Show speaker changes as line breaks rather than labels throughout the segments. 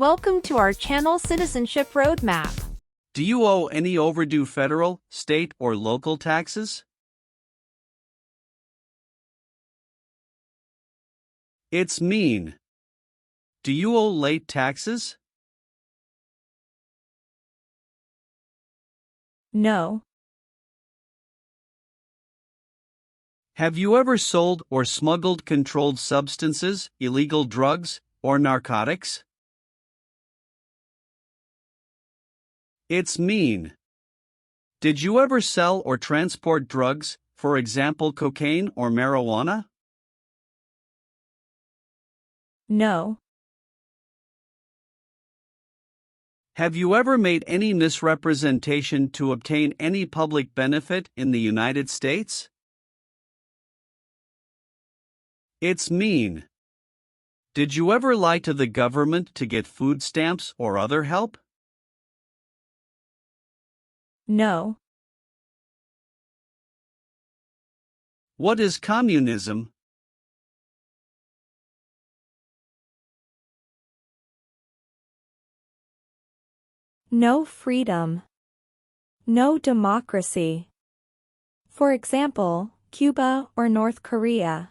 Welcome to our channel Citizenship Roadmap.
Do you owe any overdue federal, state, or local taxes? It's mean. Do you owe late taxes?
No.
Have you ever sold or smuggled controlled substances, illegal drugs, or narcotics? It's mean. Did you ever sell or transport drugs, for example cocaine or marijuana?
No.
Have you ever made any misrepresentation to obtain any public benefit in the United States? It's mean. Did you ever lie to the government to get food stamps or other help?
No.
What is communism?
No freedom. No democracy. For example, Cuba or North Korea.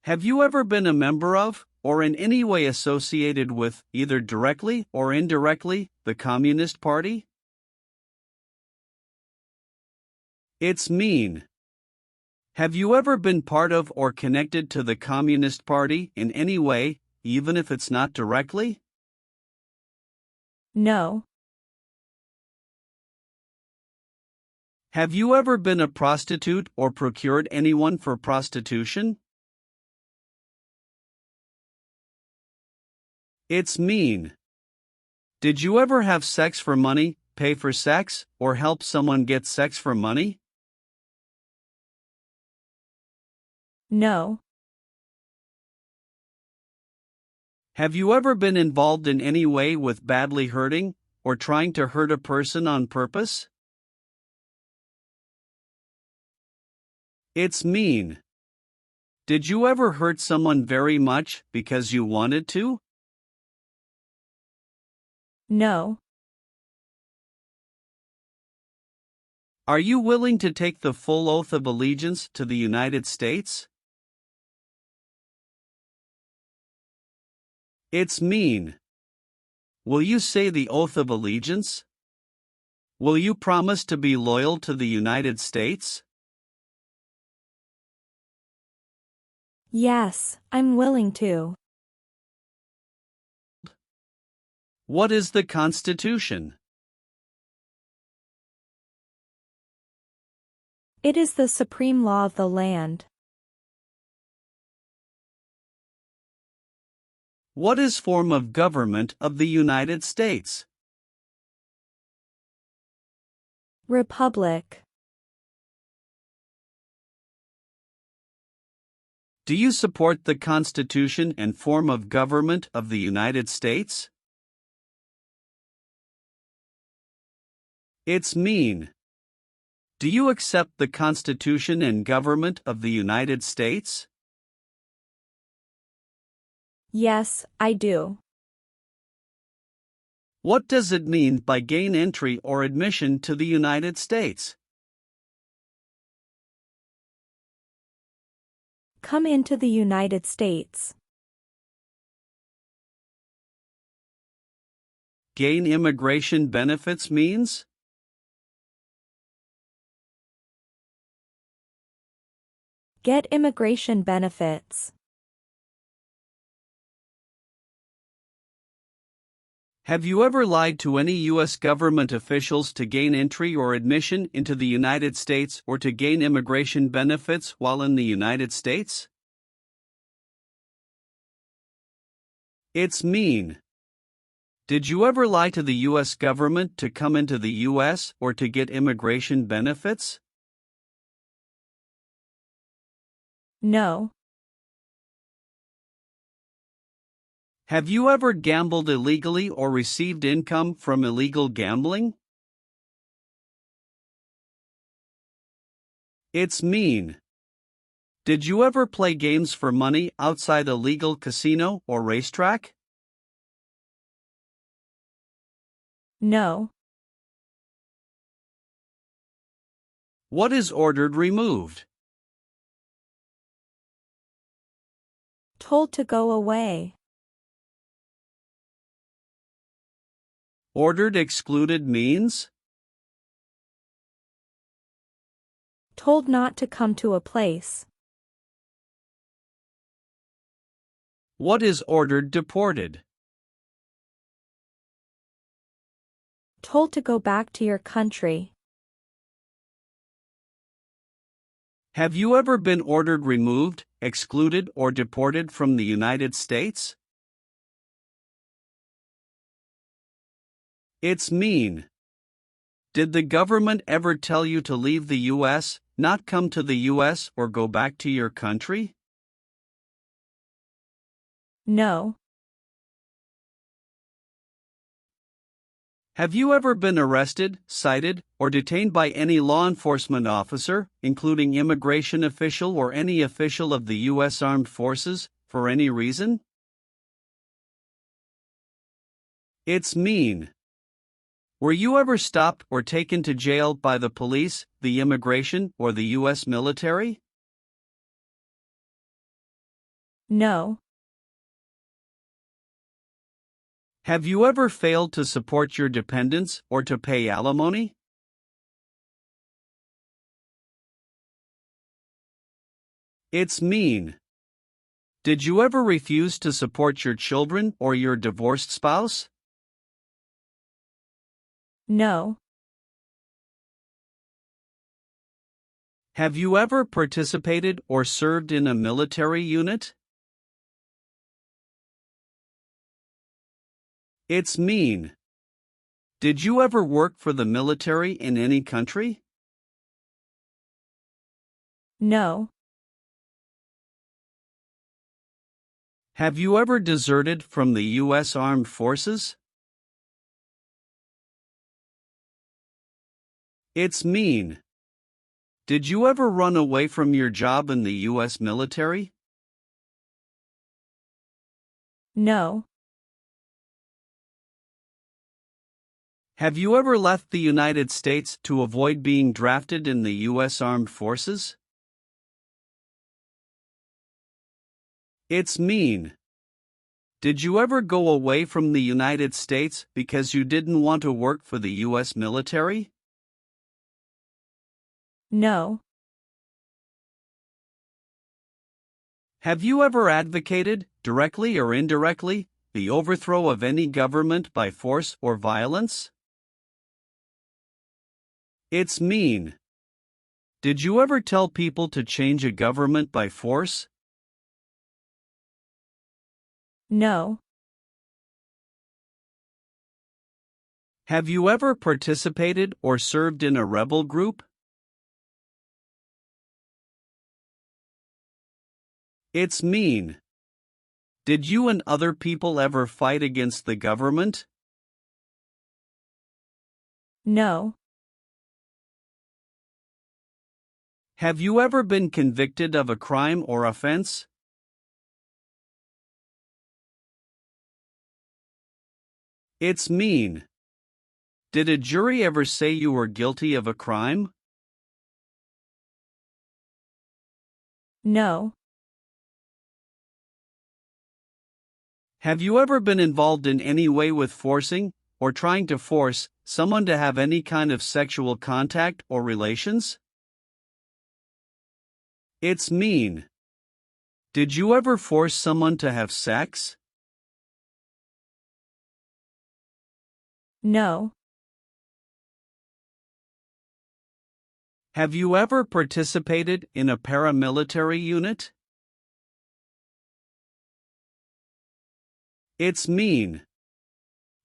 Have you ever been a member of, or in any way associated with, either directly or indirectly, the Communist Party? It's mean. Have you ever been part of or connected to the Communist Party in any way, even if it's not directly?
No.
Have you ever been a prostitute or procured anyone for prostitution? It's mean. Did you ever have sex for money, pay for sex, or help someone get sex for money?
No.
Have you ever been involved in any way with badly hurting, or trying to hurt a person on purpose? It's mean. Did you ever hurt someone very much because you wanted to?
No.
Are you willing to take the full oath of allegiance to the United States? It's mean. Will you say the oath of allegiance? Will you promise to be loyal to the United States?
Yes, I'm willing to.
What is the Constitution?
It is the supreme law of the land.
What is form of government of the United States?
Republic.
Do you support the Constitution and form of government of the United States? It's mean. Do you accept the Constitution and government of the United States?
Yes, I do.
What does it mean by gain entry or admission to the United States?
Come into the United States.
Gain immigration benefits means?
Get immigration benefits.
Have you ever lied to any U.S. government officials to gain entry or admission into the United States or to gain immigration benefits while in the United States? It's mean. Did you ever lie to the U.S. government to come into the U.S. or to get immigration benefits?
No.
Have you ever gambled illegally or received income from illegal gambling? It's mean. Did you ever play games for money outside a legal casino or racetrack?
No.
What is ordered removed?
Told to go away.
Ordered excluded means?
Told not to come to a place.
What is ordered deported?
Told to go back to your country.
Have you ever been ordered removed, excluded, or deported from the United States? It's mean. Did the government ever tell you to leave the U.S., not come to the U.S., or go back to your country?
No.
Have you ever been arrested, cited, or detained by any law enforcement officer, including immigration official or any official of the U.S. Armed Forces, for any reason? It's mean. Were you ever stopped or taken to jail by the police, the immigration, or the U.S. military?
No.
Have you ever failed to support your dependents or to pay alimony? It's mean. Did you ever refuse to support your children or your divorced spouse?
No.
Have you ever participated or served in a military unit? It's mean. Did you ever work for the military in any country?
No.
Have you ever deserted from the U.S. Armed Forces? It's mean. Did you ever run away from your job in the U.S. military?
No.
Have you ever left the United States to avoid being drafted in the U.S. Armed Forces? It's mean. Did you ever go away from the United States because you didn't want to work for the U.S. military?
No.
Have you ever advocated, directly or indirectly, the overthrow of any government by force or violence? It's mean. Did you ever tell people to change a government by force?
No.
Have you ever participated or served in a rebel group? It's mean. Did you and other people ever fight against the government?
No.
Have you ever been convicted of a crime or offense? It's mean. Did a jury ever say you were guilty of a crime?
No.
Have you ever been involved in any way with forcing, or trying to force, someone to have any kind of sexual contact or relations? It's mean. Did you ever force someone to have sex?
No.
Have you ever participated in a paramilitary unit? It's mean.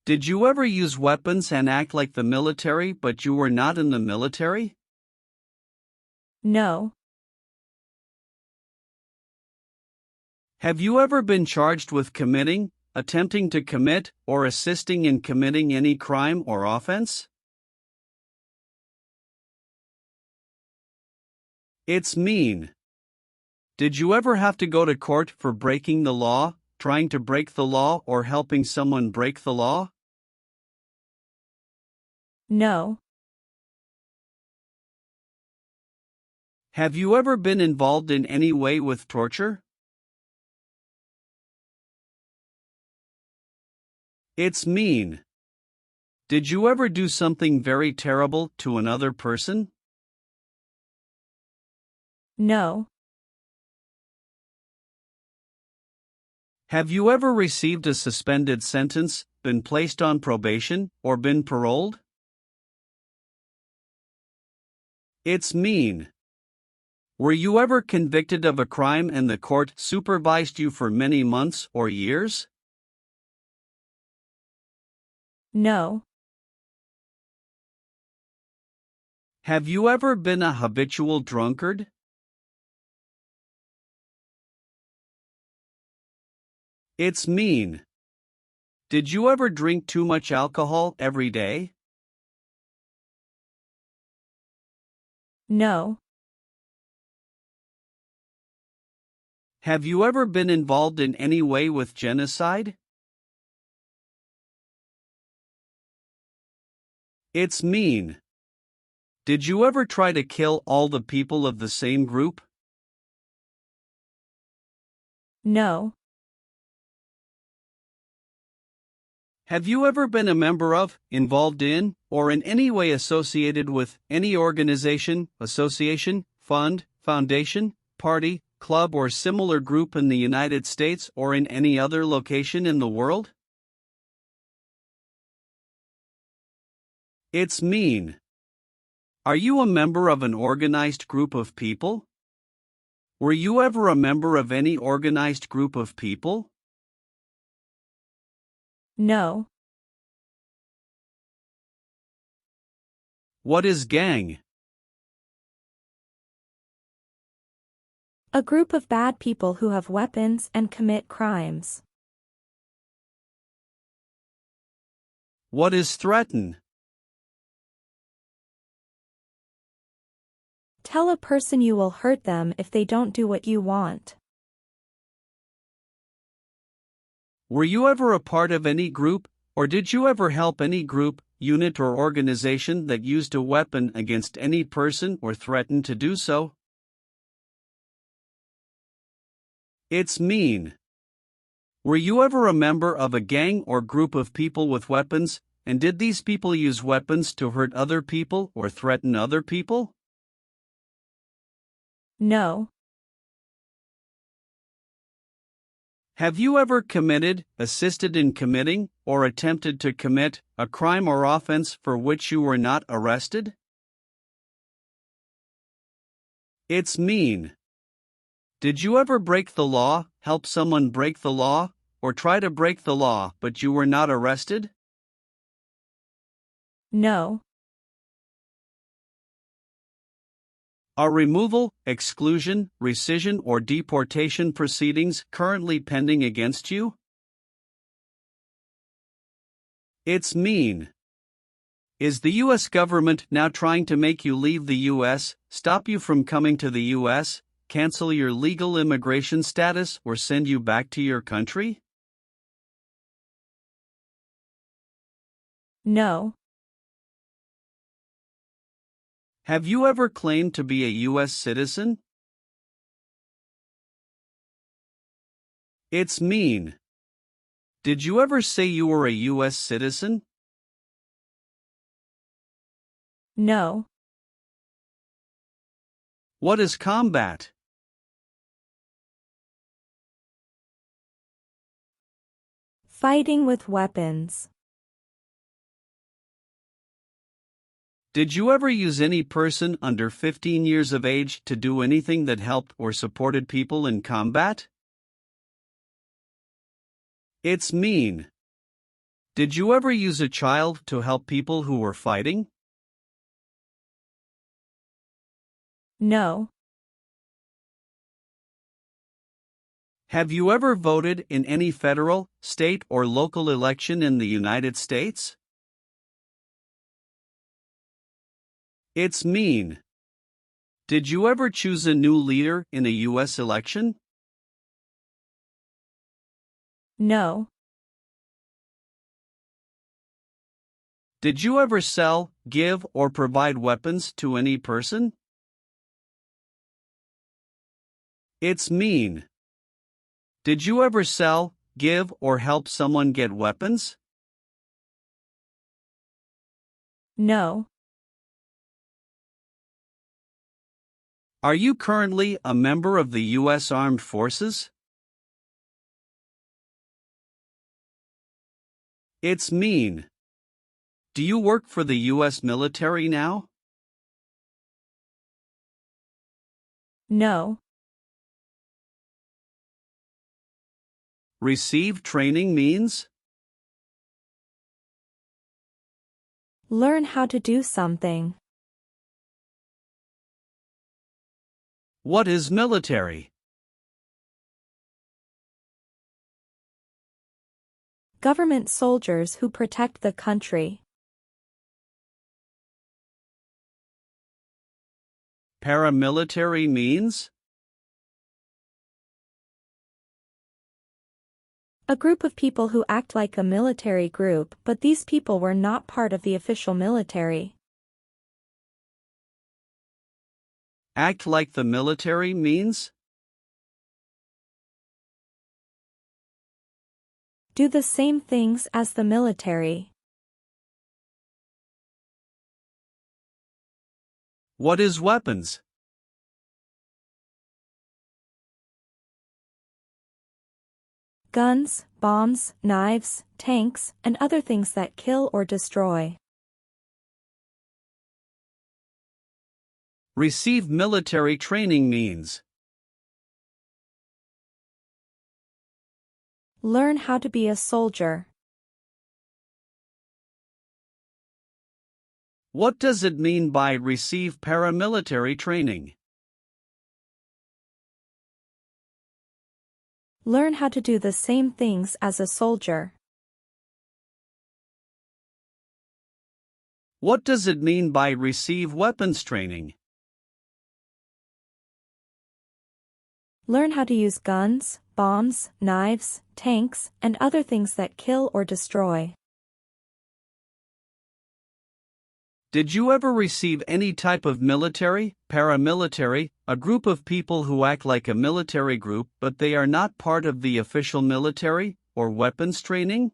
Did you ever use weapons and act like the military but you were not in the military?
No.
Have you ever been charged with committing, attempting to commit, or assisting in committing any crime or offense? It's mean. Did you ever have to go to court for breaking the law, trying to break the law, or helping someone break the law?
No.
Have you ever been involved in any way with torture? It's mean. Did you ever do something very terrible to another person?
No.
Have you ever received a suspended sentence, been placed on probation, or been paroled? It's mean. Were you ever convicted of a crime and the court supervised you for many months or years?
No.
Have you ever been a habitual drunkard? It's mean. Did you ever drink too much alcohol every day?
No.
Have you ever been involved in any way with genocide? It's mean. Did you ever try to kill all the people of the same group?
No.
Have you ever been a member of, involved in, or in any way associated with any organization, association, fund, foundation, party, club, or similar group in the United States or in any other location in the world? It's mean. Are you a member of an organized group of people? Were you ever a member of any organized group of people?
No.
What is gang?
A group of bad people who have weapons and commit crimes.
What is threaten?
Tell a person you will hurt them if they don't do what you want.
Were you ever a part of any group, or did you ever help any group, unit, or organization that used a weapon against any person or threatened to do so? It's mean. Were you ever a member of a gang or group of people with weapons, and did these people use weapons to hurt other people or threaten other people?
No.
Have you ever committed, assisted in committing, or attempted to commit a crime or offense for which you were not arrested? It's mean. Did you ever break the law, help someone break the law, or try to break the law but you were not arrested?
No.
Are removal, exclusion, rescission, or deportation proceedings currently pending against you? It's mean. Is the U.S. government now trying to make you leave the U.S., stop you from coming to the U.S., cancel your legal immigration status, or send you back to your country?
No.
Have you ever claimed to be a U.S. citizen? It's mean. Did you ever say you were a U.S. citizen?
No.
What is combat?
Fighting with weapons.
Did you ever use any person under 15 years of age to do anything that helped or supported people in combat? It's mean. Did you ever use a child to help people who were fighting?
No.
Have you ever voted in any federal, state, or local election in the United States? It's mean. Did you ever choose a new leader in a U.S. election?
No.
Did you ever sell, give, or provide weapons to any person? It's mean. Did you ever sell, give, or help someone get weapons?
No.
Are you currently a member of the U.S. Armed Forces? It's mean. Do you work for the U.S. military now?
No.
Receive training means?
Learn how to do something.
What is military?
Government soldiers who protect the country.
Paramilitary means?
A group of people who act like a military group, but these people were not part of the official military.
Act like the military means?
Do the same things as the military.
What is weapons?
Guns, bombs, knives, tanks, and other things that kill or destroy.
Receive military training means?
Learn how to be a soldier.
What does it mean by receive paramilitary training?
Learn how to do the same things as a soldier.
What does it mean by receive weapons training?
Learn how to use guns, bombs, knives, tanks, and other things that kill or destroy.
Did you ever receive any type of military, paramilitary, a group of people who act like a military group but they are not part of the official military, or weapons training?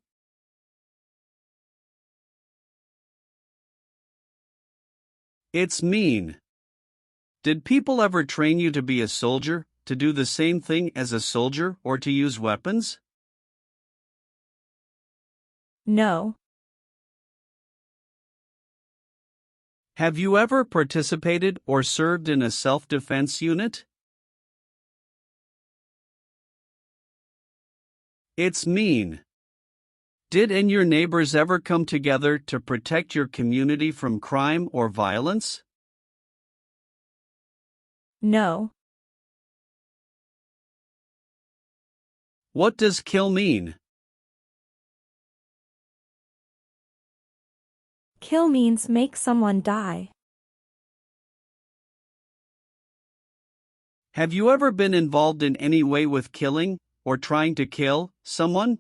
It's mean. Did people ever train you to be a soldier, to do the same thing as a soldier, or to use weapons?
No.
Have you ever participated or served in a self-defense unit? It's mean. Did and your neighbors ever come together to protect your community from crime or violence?
No.
What does kill mean?
Kill means make someone die.
Have you ever been involved in any way with killing, or trying to kill, someone?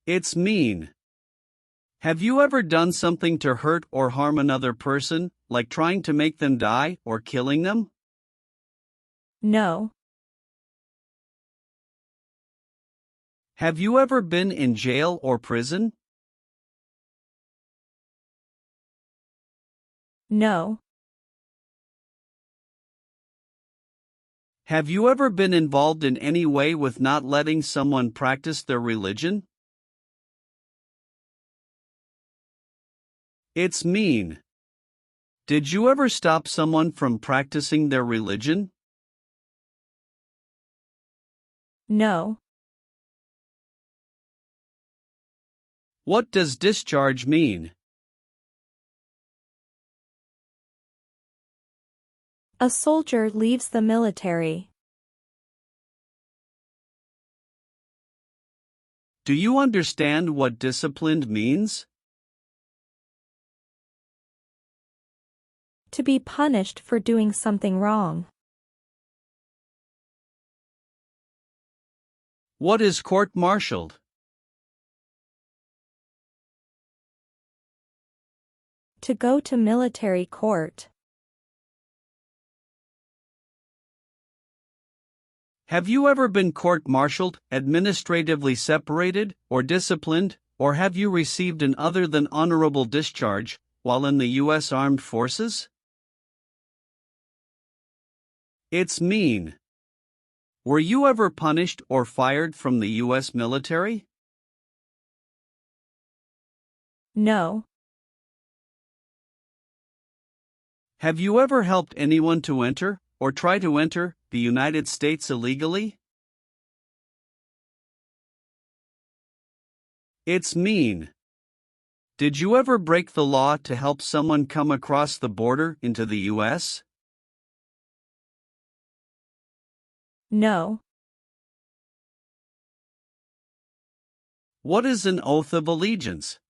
It's mean. Have you ever done something to hurt or harm another person, like trying to make them die or killing them?
No.
Have you ever been in jail or prison?
No.
Have you ever been involved in any way with not letting someone practice their religion? It's mean. Did you ever stop someone from practicing their religion?
No.
What does discharge mean?
A soldier leaves the military.
Do you understand what disciplined means?
To be punished for doing something wrong.
What is court-martialed?
To go to military court.
Have you ever been court-martialed, administratively separated, or disciplined, or have you received an other than honorable discharge while in the U.S. Armed Forces? It's mean. Were you ever punished or fired from the U.S. military?
No.
Have you ever helped anyone to enter, or try to enter, the United States illegally? It's mean. Did you ever break the law to help someone come across the border into the U.S.?
No.
What is an oath of allegiance?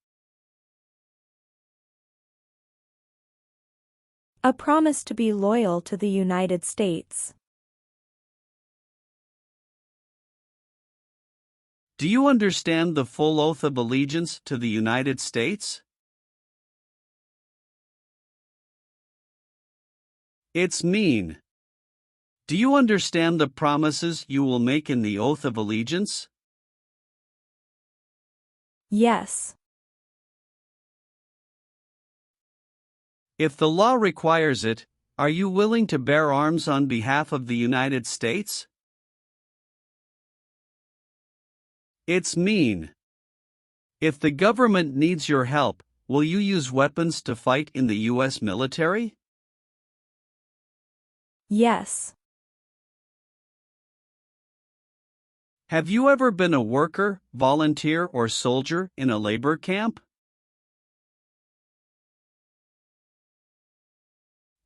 A promise to be loyal to the United States.
Do you understand the full oath of allegiance to the United States? It's mean. Do you understand the promises you will make in the oath of allegiance?
Yes.
If the law requires it, are you willing to bear arms on behalf of the United States? It's mean. If the government needs your help, will you use weapons to fight in the U.S. military?
Yes.
Have you ever been a worker, volunteer, or soldier in a labor camp?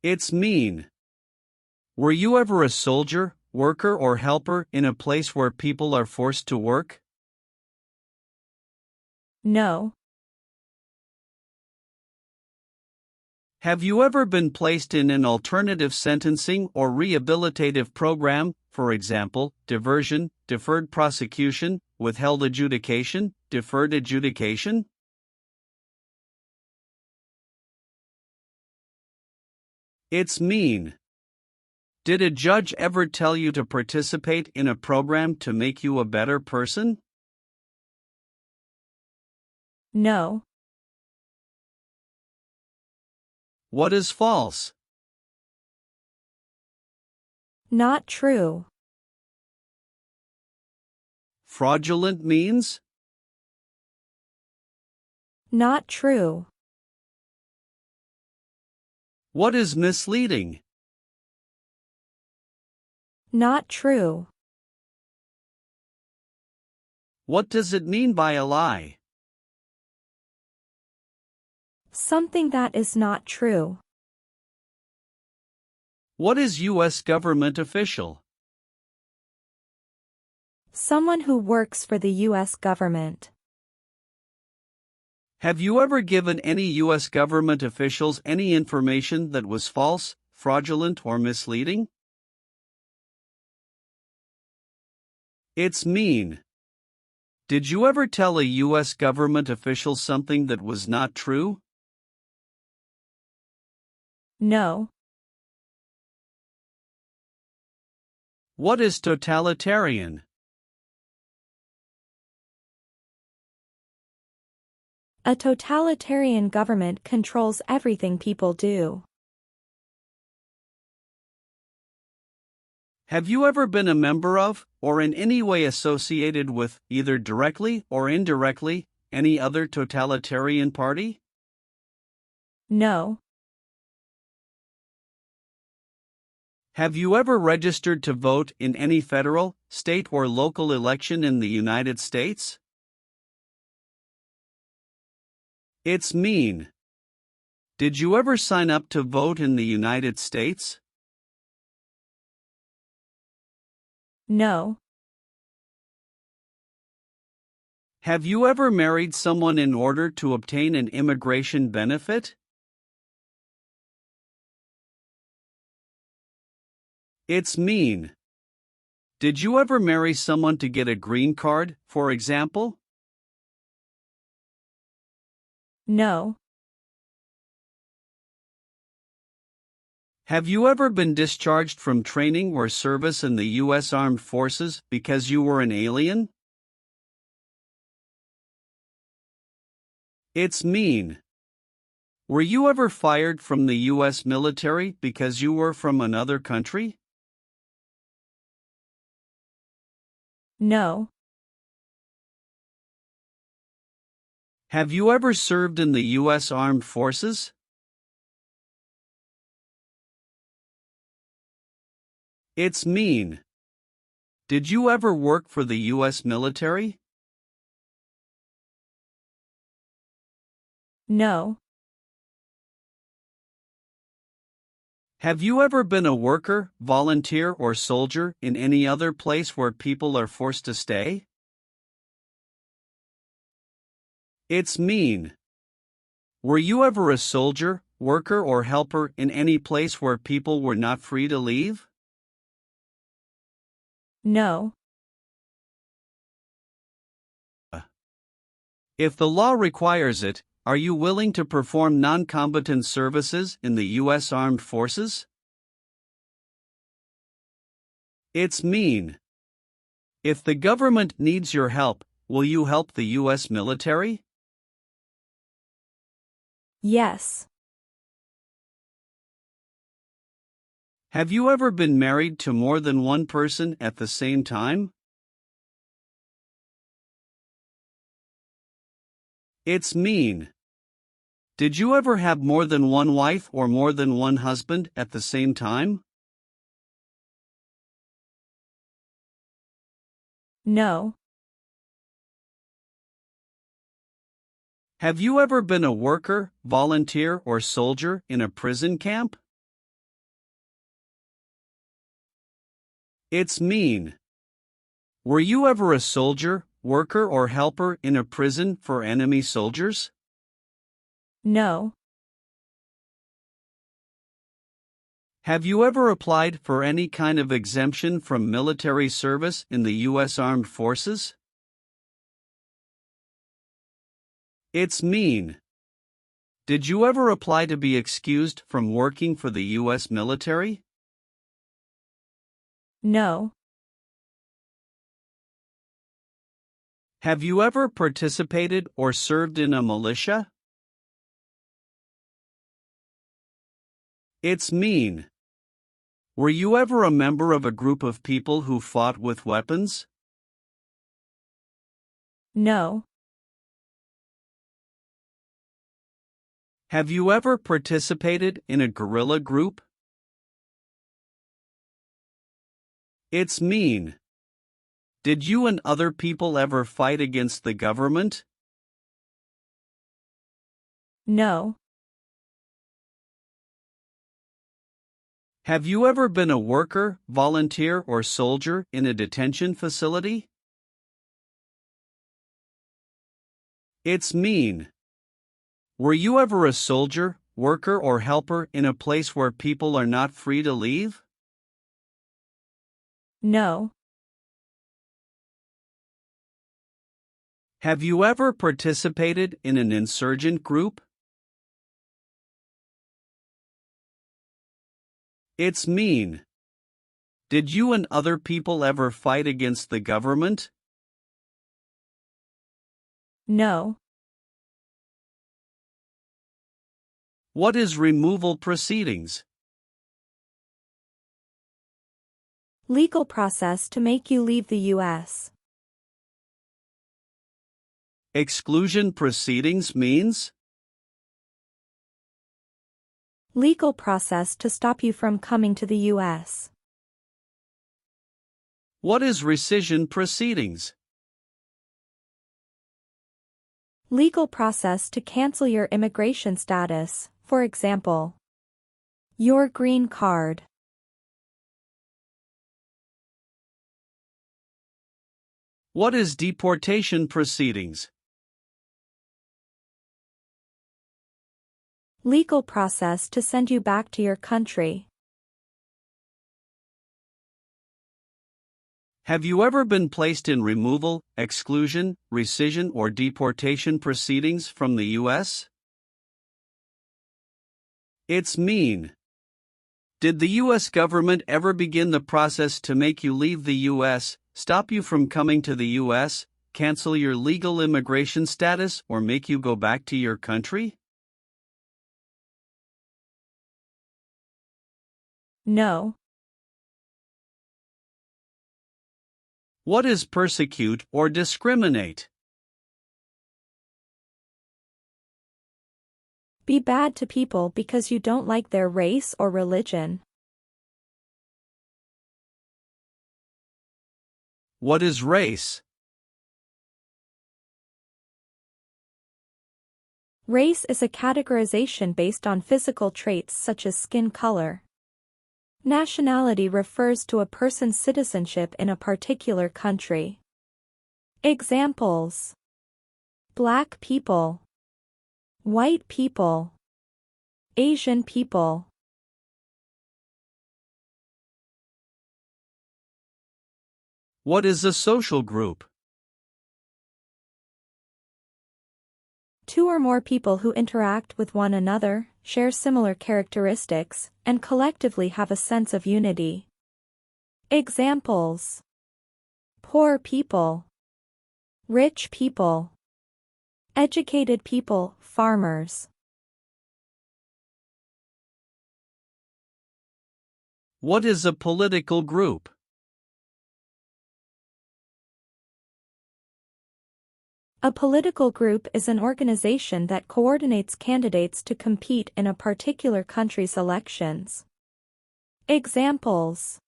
It's mean. Were you ever a soldier, worker, or helper in a place where people are forced to work?
No.
Have you ever been placed in an alternative sentencing or rehabilitative program, for example, diversion, deferred prosecution, withheld adjudication, deferred adjudication? It's mean. Did a judge ever tell you to participate in a program to make you a better person?
No.
What is false?
Not true.
Fraudulent means?
Not true.
What is misleading?
Not true.
What does it mean by a lie?
Something that is not true.
What is U.S. government official?
Someone who works for the U.S. government.
Have you ever given any U.S. government officials any information that was false, fraudulent, or misleading? It's mean. Did you ever tell a U.S. government official something that was not true?
No.
What is totalitarian?
A totalitarian government controls everything people do.
Have you ever been a member of, or in any way associated with, either directly or indirectly, any other totalitarian party?
No.
Have you ever registered to vote in any federal, state, or local election in the United States? It's mean. Did you ever sign up to vote in the United States?
No.
Have you ever married someone in order to obtain an immigration benefit? It's mean. Did you ever marry someone to get a green card, for example?
No.
Have you ever been discharged from training or service in the U.S. Armed Forces because you were an alien? It's mean. Were you ever fired from the U.S. military because you were from another country?
No.
Have you ever served in the U.S. Armed Forces? It's mean. Did you ever work for the U.S. military?
No.
Have you ever been a worker, volunteer, or soldier in any other place where people are forced to stay? It's mean. Were you ever a soldier, worker, or helper in any place where people were not free to leave?
No.
If the law requires it, are you willing to perform non-combatant services in the U.S. Armed Forces? It's mean. If the government needs your help, will you help the U.S. military?
Yes.
Have you ever been married to more than one person at the same time? It's mean. Did you ever have more than one wife or more than one husband at the same time?
No.
Have you ever been a worker, volunteer, or soldier in a prison camp? It's mean. Were you ever a soldier, worker, or helper in a prison for enemy soldiers?
No.
Have you ever applied for any kind of exemption from military service in the U.S. Armed Forces? It's mean. Did you ever apply to be excused from working for the U.S. military?
No.
Have you ever participated or served in a militia? It's mean. Were you ever a member of a group of people who fought with weapons?
No.
Have you ever participated in a guerrilla group? It's mean. Did you and other people ever fight against the government?
No.
Have you ever been a worker, volunteer, or soldier in a detention facility? It's mean. Were you ever a soldier, worker, or helper in a place where people are not free to leave?
No.
Have you ever participated in an insurgent group? It's mean. Did you and other people ever fight against the government?
No.
What is removal proceedings?
Legal process to make you leave the U.S.
Exclusion proceedings means?
Legal process to stop you from coming to the U.S.
What is rescission proceedings?
Legal process to cancel your immigration status, for example, your green card.
What is deportation proceedings?
Legal process to send you back to your country.
Have you ever been placed in removal, exclusion, rescission, or deportation proceedings from the U.S.? It's mean. Did the U.S. government ever begin the process to make you leave the U.S., stop you from coming to the U.S., cancel your legal immigration status, or make you go back to your country?
No.
What is persecute or discriminate?
Be bad to people because you don't like their race or religion.
What is race?
Race is a categorization based on physical traits such as skin color. Nationality refers to a person's citizenship in a particular country. Examples: Black people, white people, Asian people.
What is a social group?
Two or more people who interact with one another, share similar characteristics, and collectively have a sense of unity. Examples: poor people, rich people, educated people, farmers.
What is a political group?
A political group is an organization that coordinates candidates to compete in a particular country's elections. Examples: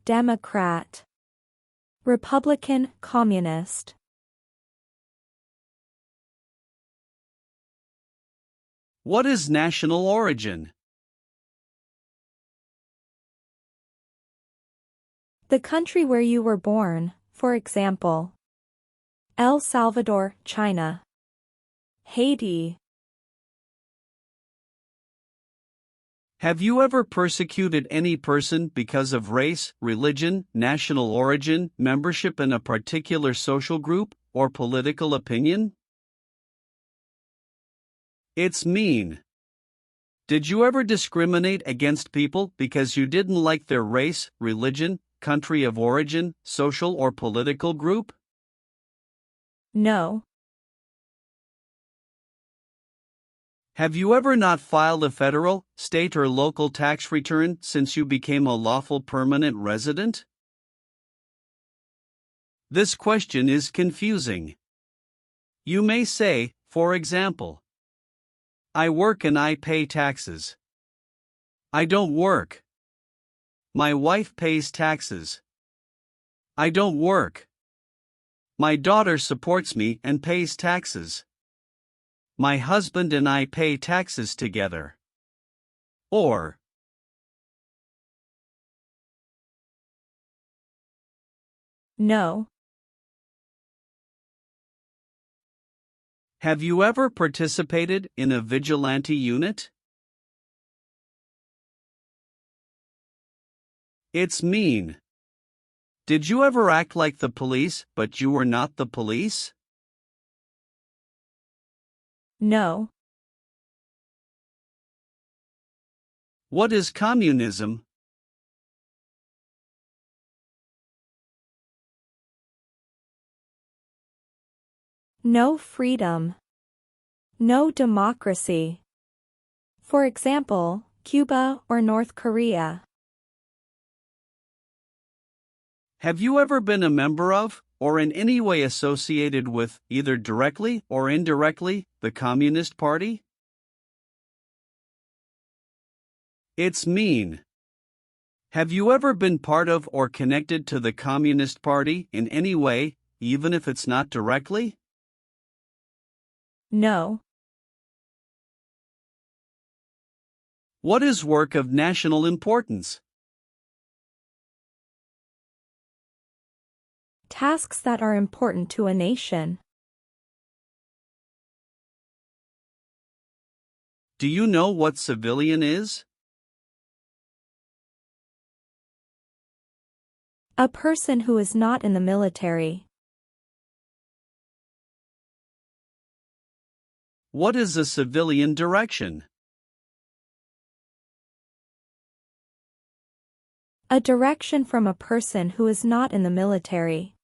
Democrat, Republican, Communist.
What is national origin?
The country where you were born, for example, El Salvador, China, Haiti.
Have you ever persecuted any person because of race, religion, national origin, membership in a particular social group, or political opinion? It's mean. Did you ever discriminate against people because you didn't like their race, religion, country of origin, social or political group?
No.
Have you ever not filed a federal, state, or local tax return since you became a lawful permanent resident? This question is confusing. You may say, for example, I work and I pay taxes. I don't work. My wife pays taxes. I don't work. My daughter supports me and pays taxes. My husband and I pay taxes together. Or,
No.
have you ever participated in a vigilante unit? It's mean. Did you ever act like the police, but you were not the police?
No.
What is communism?
No freedom. No democracy. For example, Cuba or North Korea.
Have you ever been a member of, or in any way associated with, either directly or indirectly, the Communist Party? It's mean. Have you ever been part of or connected to the Communist Party in any way, even if it's not directly?
No.
What is work of national importance?
Tasks that are important to a nation.
Do you know what civilian is?
A person who is not in the military.
What is a civilian direction?
A direction from a person who is not in the military.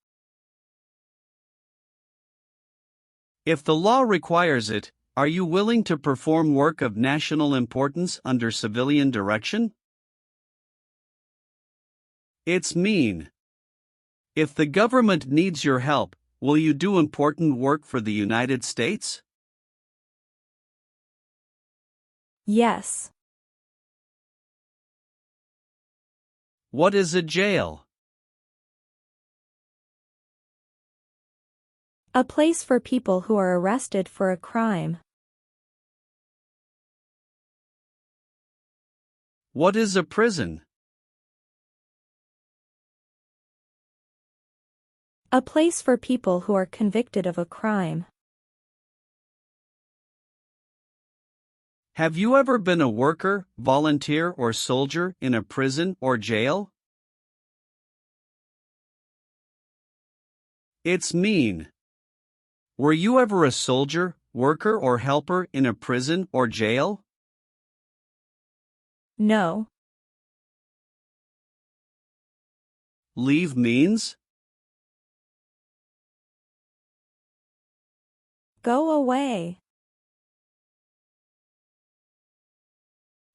If the law requires it, are you willing to perform work of national importance under civilian direction? It's mean. If the government needs your help, will you do important work for the United States?
Yes.
What is a jail?
A place for people who are arrested for a crime.
What is a prison?
A place for people who are convicted of a crime.
Have you ever been a worker, volunteer, or soldier in a prison or jail? It's mean. Were you ever a soldier, worker, or helper in a prison or jail?
No.
Leave means?
Go away.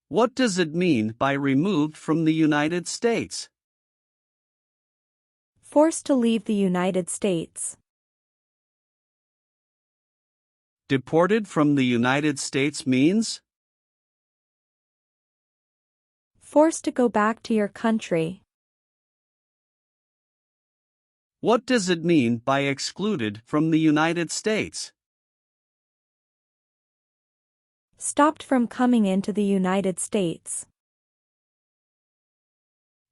What does it mean by removed from the United States?
Forced to leave the United States.
Deported from the United States means?
Forced to go back to your country.
What does it mean by excluded from the United States?
Stopped from coming into the United States.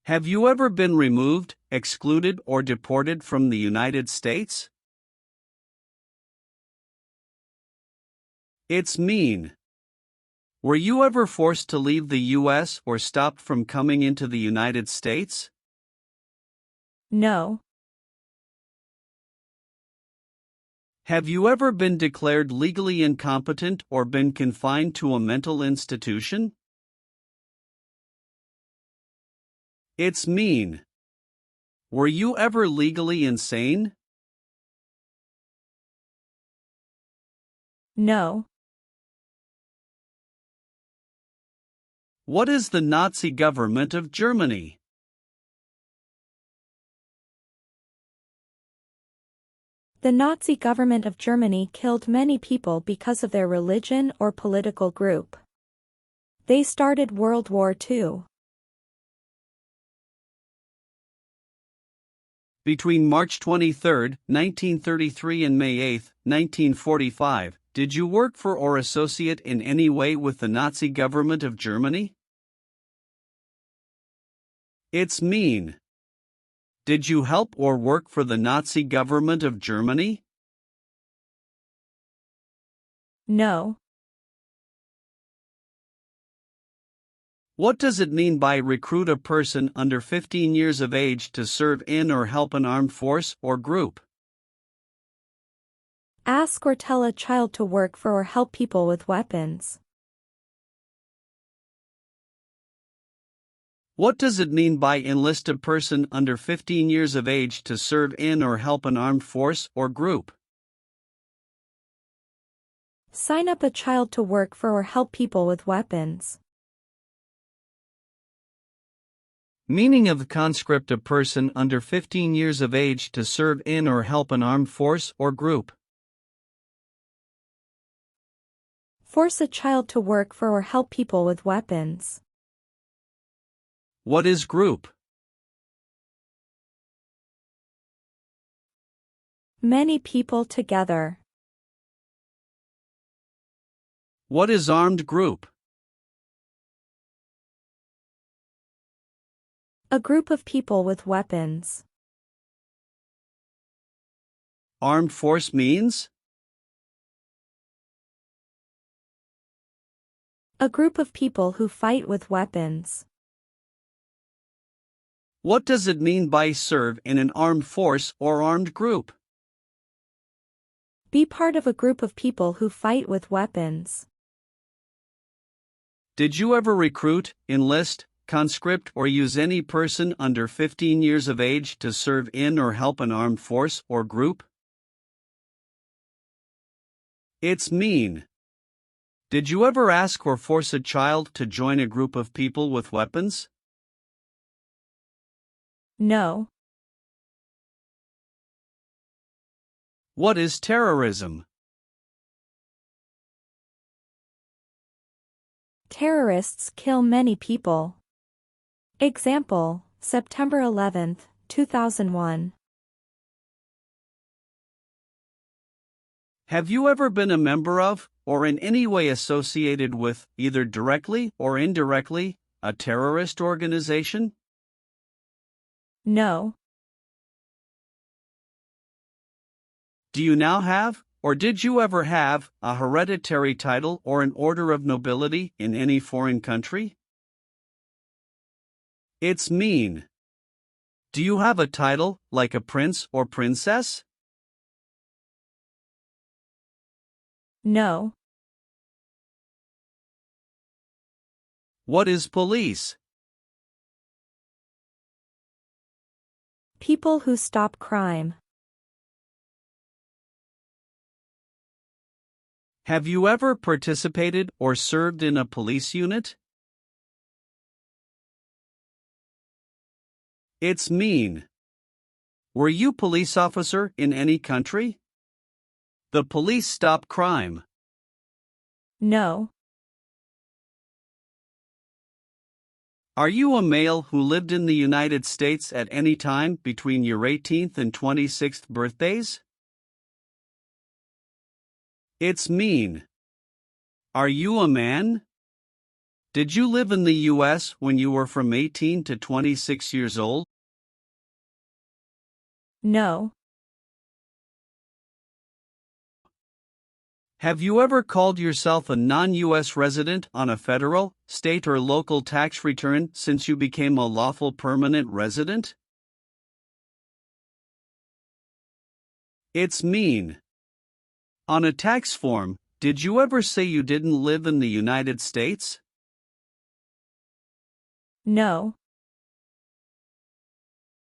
Have you ever been removed, excluded, or deported from the United States? It's mean. Were you ever forced to leave the U.S. or stopped from coming into the United States?
No.
Have you ever been declared legally incompetent or been confined to a mental institution? It's mean. Were you ever legally insane?
No.
What is the Nazi government of Germany?
The Nazi government of Germany killed many people because of their religion or political group. They started World War II.
Between March 23, 1933 and May 8, 1945, did you work for or associate in any way with the Nazi government of Germany? It's mean. Did you help or work for the Nazi government of Germany?
No.
What does it mean by recruit a person under 15 years of age to serve in or help an armed force or group?
Ask or tell a child to work for or help people with weapons.
What does it mean by enlist a person under 15 years of age to serve in or help an armed force or group?
Sign up a child to work for or help people with weapons.
Meaning of the conscript: a person under 15 years of age to serve in or help an armed force or group.
Force a child to work for or help people with weapons.
What is group?
Many people together.
What is armed group?
A group of people with weapons.
Armed force means?
A group of people who fight with weapons.
What does it mean by serve in an armed force or armed group?
Be part of a group of people who fight with weapons.
Did you ever recruit, enlist, conscript, or use any person under 15 years of age to serve in or help an armed force or group? It's mean. Did you ever ask or force a child to join a group of people with weapons?
No.
What is terrorism?
Terrorists kill many people. Example, September 11, 2001.
Have you ever been a member of, or in any way associated with, either directly or indirectly, a terrorist organization?
No.
Do you now have, or did you ever have, a hereditary title or an order of nobility in any foreign country? It's mean. Do you have a title, like a prince or princess?
No.
What is police?
People who stop crime.
Have you ever participated or served in a police unit? It's mean. Were you police officer in any country? The police stop crime.
No.
Are you a male who lived in the United States at any time between your 18th and 26th birthdays? It's mean. Are you a man? Did you live in the U.S. when you were from 18 to 26 years old?
No.
Have you ever called yourself a non-U.S. resident on a federal, state, or local tax return since you became a lawful permanent resident? It's mean. On a tax form, did you ever say you didn't live in the United States?
No.